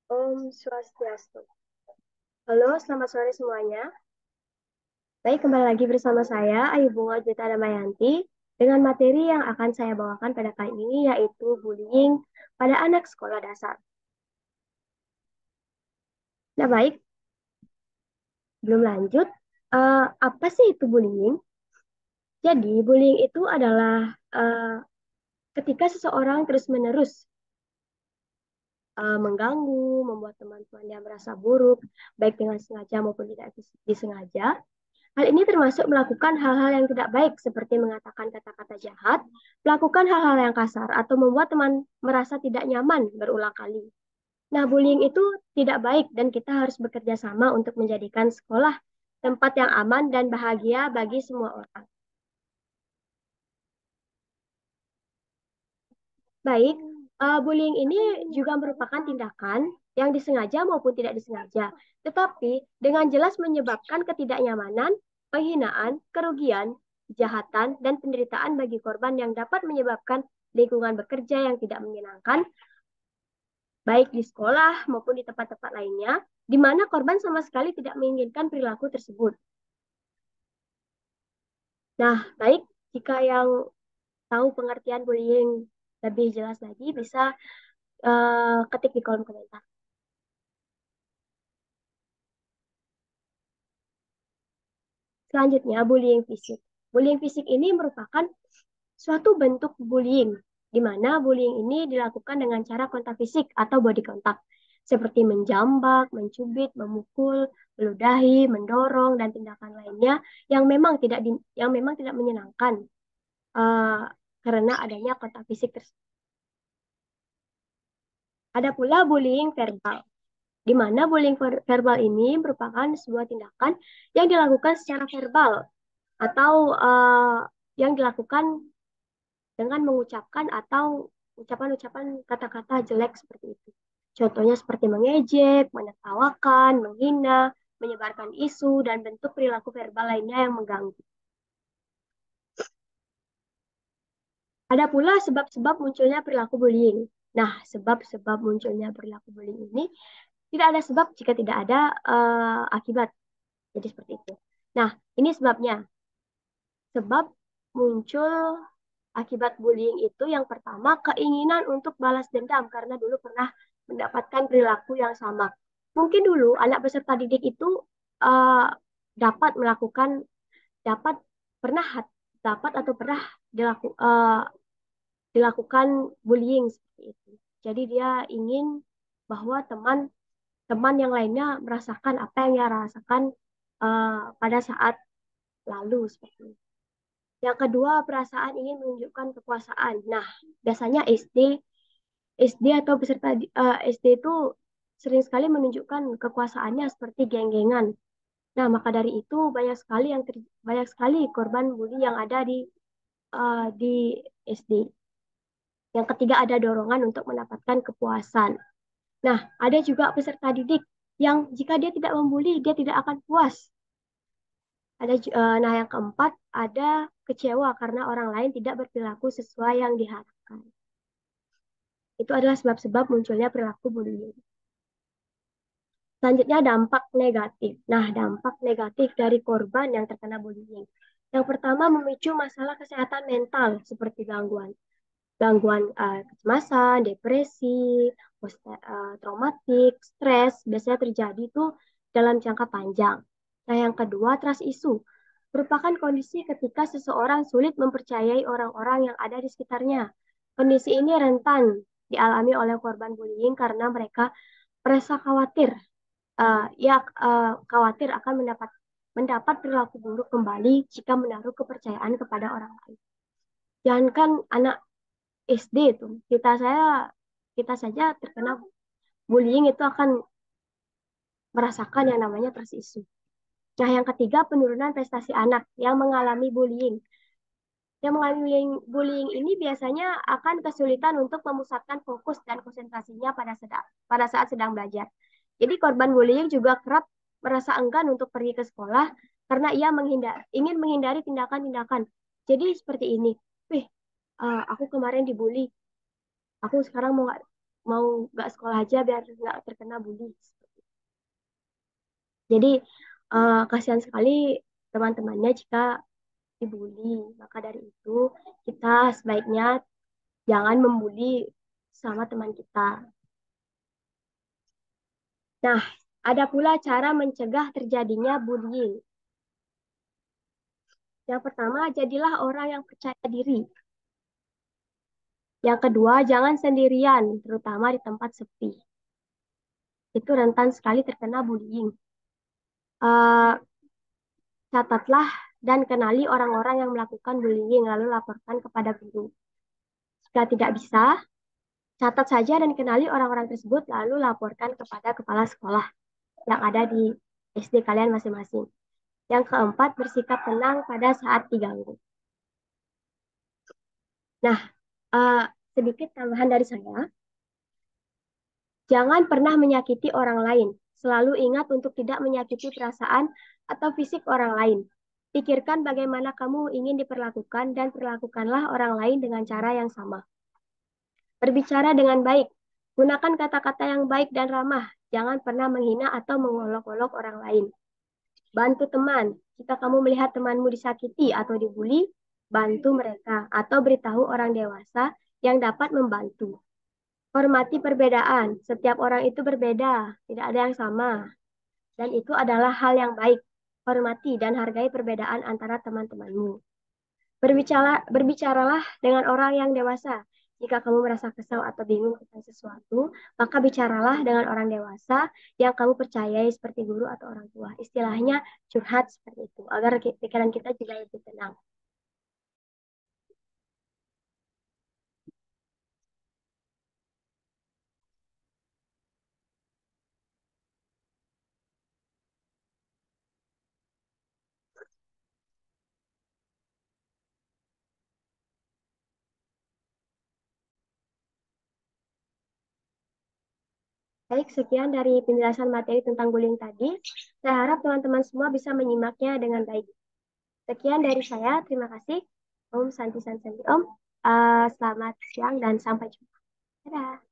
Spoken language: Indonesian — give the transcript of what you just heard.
Om Swastiastu. Halo, selamat sore semuanya. Baik, kembali lagi bersama saya, Ayu Bunga Jeta Damayanti, dengan materi yang akan saya bawakan pada kali ini, yaitu bullying pada anak sekolah dasar. Nah, baik, belum lanjut. Apa sih itu bullying? Jadi, bullying itu adalah ketika seseorang terus-menerus mengganggu, membuat teman-temannya merasa buruk, baik dengan sengaja maupun tidak disengaja. Hal ini termasuk melakukan hal-hal yang tidak baik seperti mengatakan kata-kata jahat, melakukan hal-hal yang kasar, atau membuat teman merasa tidak nyaman berulang kali. Nah, bullying itu tidak baik dan kita harus bekerja sama untuk menjadikan sekolah tempat yang aman dan bahagia bagi semua orang. Baik, bullying ini juga merupakan tindakan yang disengaja maupun tidak disengaja, tetapi dengan jelas menyebabkan ketidaknyamanan, penghinaan, kerugian, kejahatan, dan penderitaan bagi korban yang dapat menyebabkan lingkungan bekerja yang tidak menyenangkan, baik di sekolah maupun di tempat-tempat lainnya, di mana korban sama sekali tidak menginginkan perilaku tersebut. Nah, baik, jika yang tahu pengertian bullying lebih jelas lagi, bisa ketik di kolom komentar. Selanjutnya, bullying fisik. Bullying fisik ini merupakan suatu bentuk bullying, di mana bullying ini dilakukan dengan cara kontak fisik atau body contact, seperti menjambak, mencubit, memukul, meludahi, mendorong, dan tindakan lainnya yang memang tidak menyenangkan uh, karena adanya kontak fisik tersebut. Ada pula bullying verbal, di mana bullying verbal ini merupakan sebuah tindakan yang dilakukan secara verbal atau yang dilakukan dengan mengucapkan atau ucapan-ucapan kata-kata jelek seperti itu. Contohnya seperti mengejek, menertawakan, menghina, menyebarkan isu, dan bentuk perilaku verbal lainnya yang mengganggu. Ada pula sebab-sebab munculnya perilaku bullying. Nah, sebab-sebab munculnya perilaku bullying ini tidak ada sebab jika tidak ada akibat. Jadi seperti itu. Nah, ini sebabnya. Sebab muncul akibat bullying itu yang pertama keinginan untuk balas dendam karena dulu pernah mendapatkan perilaku yang sama. Mungkin dulu anak peserta didik itu uh, dapat melakukan dapat pernah dapat atau pernah dilakukan bullying seperti itu. Jadi dia ingin bahwa teman-teman yang lainnya merasakan apa yang dia rasakan pada saat lalu seperti itu. Yang kedua, perasaan ingin menunjukkan kekuasaan. Nah, biasanya SD atau peserta SD itu sering sekali menunjukkan kekuasaannya seperti geng-gengan. Nah, maka dari itu banyak sekali korban bully yang ada di SD. Yang ketiga, ada dorongan untuk mendapatkan kepuasan. Nah, ada juga peserta didik yang jika dia tidak membuli, dia tidak akan puas. Nah, yang keempat, ada kecewa karena orang lain tidak berperilaku sesuai yang diharapkan. Itu adalah sebab-sebab munculnya perilaku bullying. Selanjutnya dampak negatif. Nah, dampak negatif dari korban yang terkena bullying. Yang pertama memicu masalah kesehatan mental seperti gangguan gangguan kecemasan, depresi, traumatik, stres biasanya terjadi itu dalam jangka panjang. Nah, yang kedua, trust issue merupakan kondisi ketika seseorang sulit mempercayai orang-orang yang ada di sekitarnya. Kondisi ini rentan dialami oleh korban bullying karena mereka merasa khawatir, khawatir akan mendapat perilaku buruk kembali jika menaruh kepercayaan kepada orang lain. Jangankan anak SD itu, kita saja terkena bullying itu akan merasakan yang namanya trust issue. Nah, yang ketiga, penurunan prestasi anak yang mengalami bullying. Yang mengalami bullying ini biasanya akan kesulitan untuk memusatkan fokus dan konsentrasinya pada saat sedang belajar. Jadi korban bullying juga kerap merasa enggan untuk pergi ke sekolah karena ia ingin menghindari tindakan-tindakan. Jadi seperti ini, wih, aku kemarin dibully, aku sekarang mau nggak sekolah aja biar nggak terkena bully. Jadi kasihan sekali teman-temannya jika dibully. Maka dari itu kita sebaiknya jangan membuli sama teman kita. Nah, ada pula cara mencegah terjadinya bullying. Yang pertama, jadilah orang yang percaya diri. Yang kedua, jangan sendirian, terutama di tempat sepi. Itu rentan sekali terkena bullying. Eh, Catatlah dan kenali orang-orang yang melakukan bullying, lalu laporkan kepada guru. Jika tidak bisa, catat saja dan kenali orang-orang tersebut, lalu laporkan kepada kepala sekolah yang ada di SD kalian masing-masing. Yang keempat, bersikap tenang pada saat diganggu. Nah, eh, sedikit tambahan dari saya, jangan pernah menyakiti orang lain. Selalu ingat untuk tidak menyakiti perasaan atau fisik orang lain. Pikirkan bagaimana kamu ingin diperlakukan dan perlakukanlah orang lain dengan cara yang sama. Berbicara dengan baik. Gunakan kata-kata yang baik dan ramah. Jangan pernah menghina atau mengolok-olok orang lain. Bantu teman. Jika kamu melihat temanmu disakiti atau dibully, bantu mereka atau beritahu orang dewasa yang dapat membantu. Hormati perbedaan. Setiap orang itu berbeda, tidak ada yang sama. Dan itu adalah hal yang baik. Hormati dan hargai perbedaan antara teman-temanmu. Berbicaralah dengan orang yang dewasa. Jika kamu merasa kesal atau bingung tentang sesuatu, maka bicaralah dengan orang dewasa yang kamu percayai seperti guru atau orang tua. Istilahnya curhat seperti itu, agar pikiran kita juga lebih tenang. Baik, sekian dari penjelasan materi tentang bullying tadi. Saya harap teman-teman semua bisa menyimaknya dengan baik. Sekian dari saya, terima kasih. Om Santi Santi Om. Selamat siang dan sampai jumpa. Dadah.